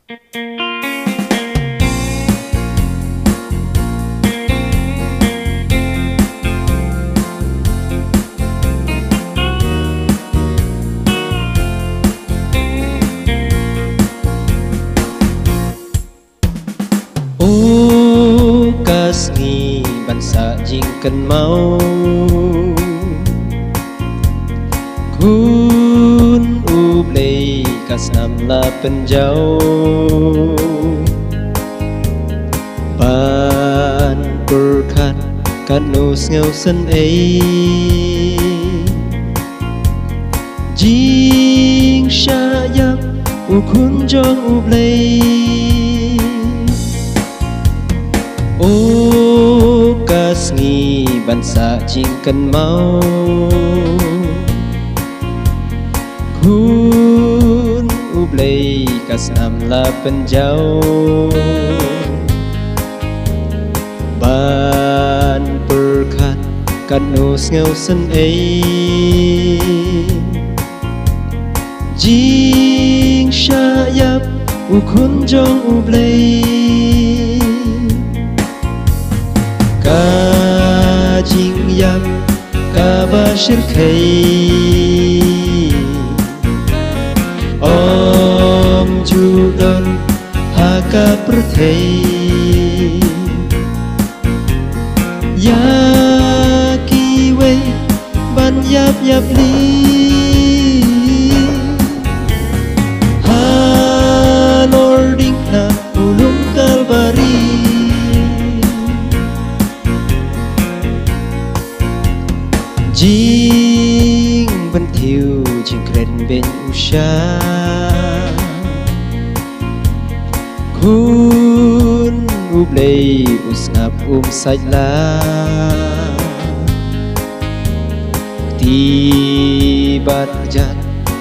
Kasngi bansa jingken mau kun ublei kasam la penjau ban berkat kanus ngau sen jing syayap ukun jong ublei kasngi bansa jingken mau kun ublei kasam la penjau ban berkat kanus ngau sen jing syayap ukun jong ublei jing yap kabashir khay om judon haka perthei ya kiwe ban yap yap li halording na ulung kalbari jing bên thiêu jing kren bên usha kun ublei usngap sait la ti bat jat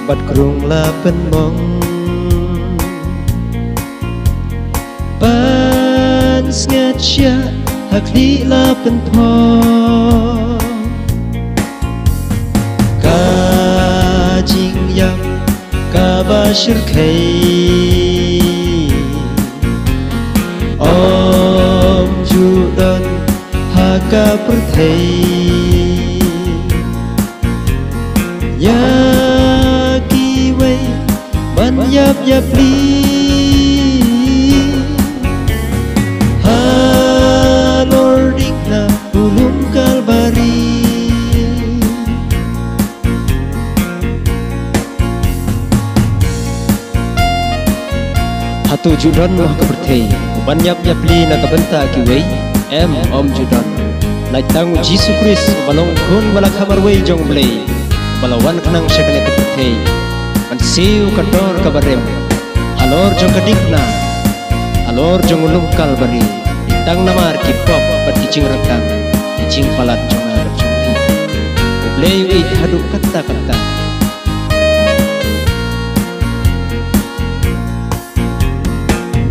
bat krung la penmong ban sngat sya hakli la penpo jing yap kabashir khay om judon haka perthei ya kiwe ban yap yap li halording na ulum kalbari hatu judon wah keberthei ban yap yap li na kabenta kiwei em om judon lai tang jisu kris balong kun bala khamar wei jong blei balawan khnang sekale keberthei an siu kador kabarem alor jong kadikna alor jong ulum kalbari tang namar ki pop pat kicing rekam kicing palat jong ar jong pi blei wi hadu kata kata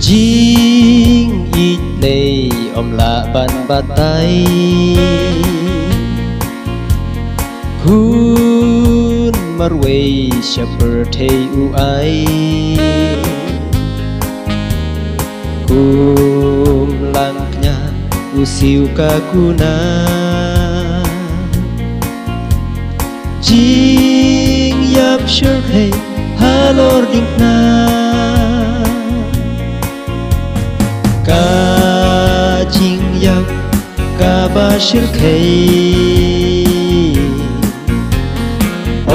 jing ít lei om la ban batai kun marwei shaper thei u ai kum langnya usiu ka kuna jing yap shur thei halor ding na jing yap kabashir khay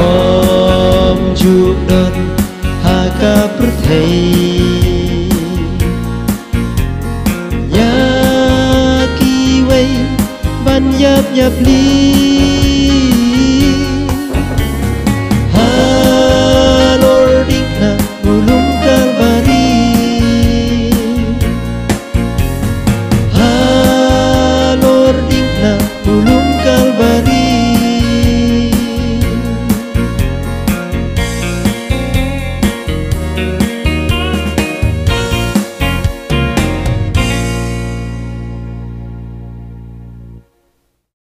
om judon haka perthei ya kiwe ban yap yap li